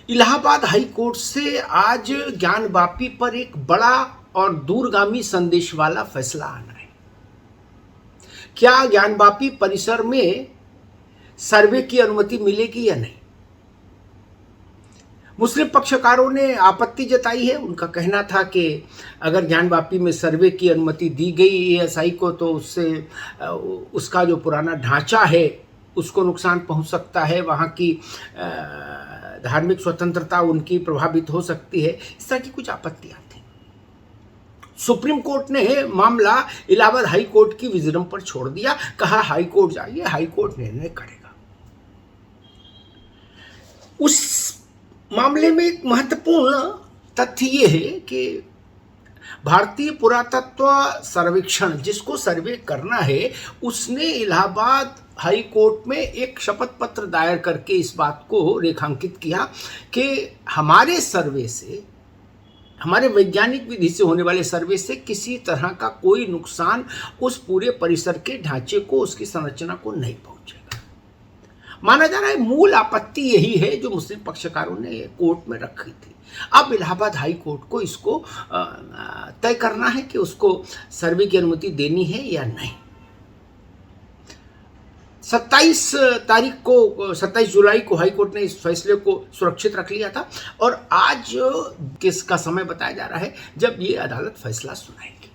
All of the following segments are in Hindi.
इलाहाबाद हाई कोर्ट से आज ज्ञानवापी पर एक बड़ा और दूरगामी संदेश वाला फैसला आना है। क्या ज्ञानवापी परिसर में सर्वे की अनुमति मिलेगी या नहीं? मुस्लिम पक्षकारों ने आपत्ति जताई है। उनका कहना था कि अगर ज्ञानवापी में सर्वे की अनुमति दी गई एएसआई को तो उससे उसका जो पुराना ढांचा है उसको नुकसान पहुंच सकता है, वहाँ की धार्मिक स्वतंत्रता उनकी प्रभावित हो सकती है। इस तरह की कुछ आपत्तियां थी। सुप्रीम कोर्ट ने मामला इलाहाबाद हाई कोर्ट की विजडम पर छोड़ दिया। कहा हाई कोर्ट जाइए, हाई कोर्ट निर्णय करेगा। उस मामले में एक महत्वपूर्ण तथ्य ये है कि भारतीय पुरातत्व सर्वेक्षण जिसको सर्वे करना है उसने इलाहाबाद हाई कोर्ट में एक शपथ पत्र दायर करके इस बात को रेखांकित किया कि हमारे सर्वे से, हमारे वैज्ञानिक विधि से होने वाले सर्वे से किसी तरह का कोई नुकसान उस पूरे परिसर के ढांचे को, उसकी संरचना को नहीं पहुंचेगा। माना जा रहा है मूल आपत्ति यही है जो मुस्लिम पक्षकारों ने कोर्ट में रखी थी। अब इलाहाबाद हाई कोर्ट को इसको तय करना है कि उसको सर्वे की अनुमति देनी है या नहीं। 27 जुलाई को हाई कोर्ट ने इस फैसले को सुरक्षित रख लिया था और आज किसका समय बताया जा रहा है जब ये अदालत फैसला सुनाएगी।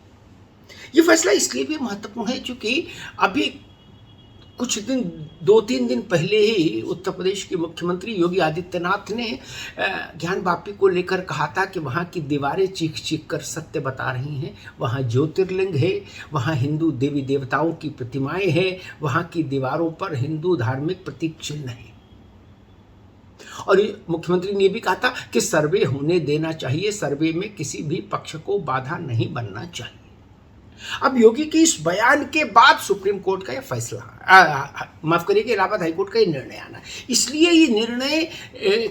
ये फैसला इसलिए भी महत्वपूर्ण है क्योंकि अभी कुछ दिन, 2-3 दिन पहले ही उत्तर प्रदेश के मुख्यमंत्री योगी आदित्यनाथ ने ज्ञानवापी को लेकर कहा था कि वहाँ की दीवारें चीख चीख कर सत्य बता रही हैं। वहाँ ज्योतिर्लिंग है, वहाँ हिंदू देवी देवताओं की प्रतिमाएं हैं, वहाँ की दीवारों पर हिंदू धार्मिक प्रतीक चिन्ह है। और मुख्यमंत्री ने भी कहा था कि सर्वे होने देना चाहिए, सर्वे में किसी भी पक्ष को बाधा नहीं बनना चाहिए। अब योगी के इस बयान के बाद सुप्रीम कोर्ट का यह फैसला, माफ करिएगा, इलाहाबाद हाईकोर्ट का ये निर्णय आना, इसलिए ये निर्णय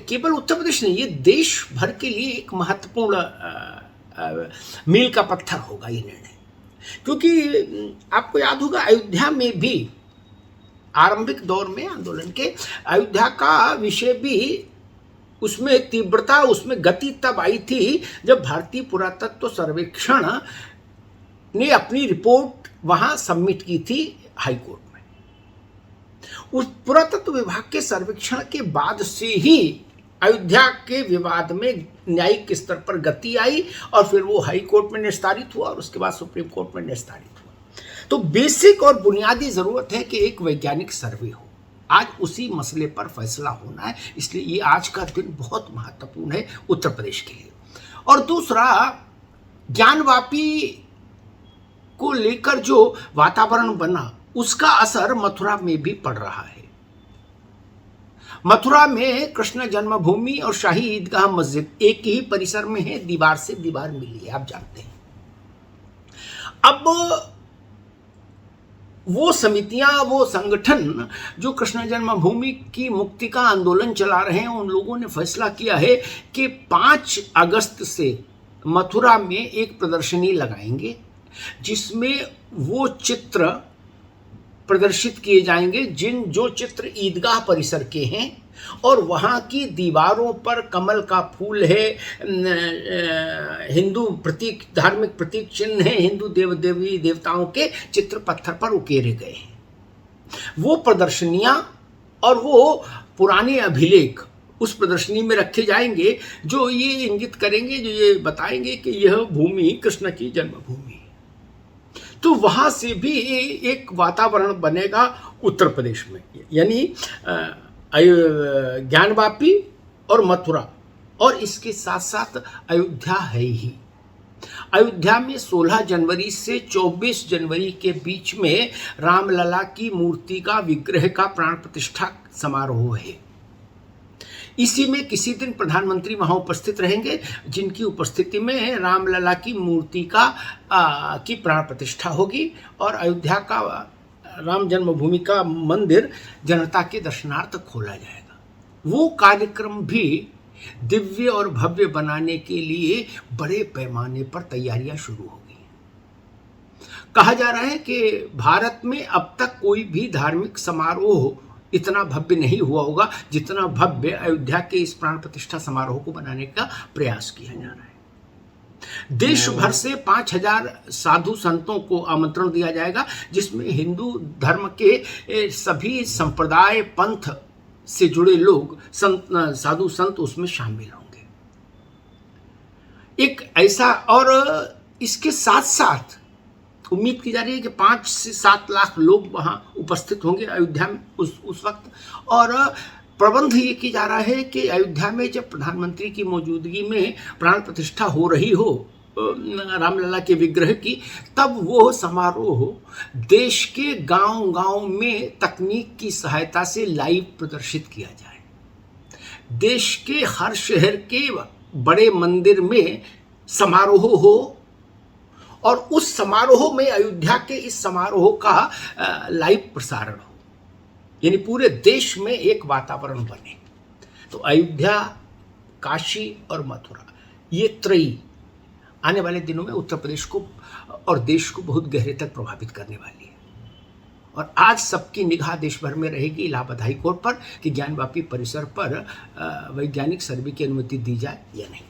केवल उत्तर प्रदेश नहीं, ये देश भर के लिए एक महत्वपूर्ण मील का पत्थर होगा ये निर्णय। क्योंकि आपको याद होगा अयोध्या में भी आरंभिक दौर में आंदोलन के अयोध्या का विषय भी, उसमें तीव्रता, उसमें गति तब आई थी जब भारतीय पुरातत्व सर्वेक्षण ने अपनी रिपोर्ट वहां सबमिट की थी हाई कोर्ट में। उस पुरातत्व विभाग के सर्वेक्षण के बाद से ही अयोध्या के विवाद में न्यायिक स्तर पर गति आई और फिर वो हाई कोर्ट में निस्तारित हुआ और उसके बाद सुप्रीम कोर्ट में निस्तारित हुआ। तो बेसिक और बुनियादी जरूरत है कि एक वैज्ञानिक सर्वे हो। आज उसी मसले पर फैसला होना है, इसलिए ये आज का दिन बहुत महत्वपूर्ण है उत्तर प्रदेश के लिए। और दूसरा, ज्ञानवापी को लेकर जो वातावरण बना उसका असर मथुरा में भी पड़ रहा है। मथुरा में कृष्ण जन्मभूमि और शाही ईदगाह मस्जिद एक ही परिसर में है, दीवार से दीवार मिली है, आप जानते हैं। अब वो समितियां, वो संगठन जो कृष्ण जन्मभूमि की मुक्ति का आंदोलन चला रहे हैं, उन लोगों ने फैसला किया है कि 5 अगस्त से मथुरा में एक प्रदर्शनी लगाएंगे जिसमें वो चित्र प्रदर्शित किए जाएंगे जो चित्र ईदगाह परिसर के हैं और वहाँ की दीवारों पर कमल का फूल है, हिंदू प्रतीक, धार्मिक प्रतीक चिन्ह है, हिंदू देवी देवताओं के चित्र पत्थर पर उकेरे गए हैं। वो प्रदर्शनियाँ और वो पुराने अभिलेख उस प्रदर्शनी में रखे जाएंगे जो ये इंगित करेंगे, जो ये बताएंगे कि यह भूमि कृष्ण की जन्मभूमि है। तो वहाँ से भी एक वातावरण बनेगा उत्तर प्रदेश में, यानी ज्ञानवापी और मथुरा, और इसके साथ साथ अयोध्या है ही। अयोध्या में 16 जनवरी से 24 जनवरी के बीच में रामलला की मूर्ति का, विग्रह का प्राण प्रतिष्ठा समारोह है। इसी में किसी दिन प्रधानमंत्री वहां उपस्थित रहेंगे, जिनकी उपस्थिति में रामलला की मूर्ति की प्राण प्रतिष्ठा होगी और अयोध्या का राम जन्मभूमि का मंदिर जनता के दर्शनार्थ खोला जाएगा। वो कार्यक्रम भी दिव्य और भव्य बनाने के लिए बड़े पैमाने पर तैयारियां शुरू हो गई। कहा जा रहा है कि भारत में अब तक कोई भी धार्मिक समारोह इतना भव्य नहीं हुआ होगा जितना भव्य अयोध्या के इस प्राण प्रतिष्ठा समारोह को बनाने का प्रयास किया जा रहा है। देश भर से 5000 साधु संतों को आमंत्रण दिया जाएगा, जिसमें हिंदू धर्म के सभी संप्रदाय पंथ से जुड़े लोग साधु संत उसमें शामिल होंगे। एक ऐसा, और इसके साथ साथ उम्मीद की जा रही है कि 5 से 7 लाख लोग वहां उपस्थित होंगे अयोध्या में उस वक्त। और प्रबंध ये की जा रहा है कि अयोध्या में जब प्रधानमंत्री की मौजूदगी में प्राण प्रतिष्ठा हो रही हो रामलला के विग्रह की, तब वो समारोह देश के गांव-गांव में तकनीक की सहायता से लाइव प्रदर्शित किया जाए। देश के हर शहर के बड़े मंदिर में समारोह हो और उस समारोह में अयोध्या के इस समारोह का लाइव प्रसारण हो, यानी पूरे देश में एक वातावरण बने। तो अयोध्या, काशी और मथुरा, ये त्रयी आने वाले दिनों में उत्तर प्रदेश को और देश को बहुत गहरे तक प्रभावित करने वाली है। और आज सबकी निगाह देश भर में रहेगी इलाहाबाद हाई कोर्ट पर कि ज्ञानवापी परिसर पर वैज्ञानिक सर्वे की अनुमति दी जाए या नहीं।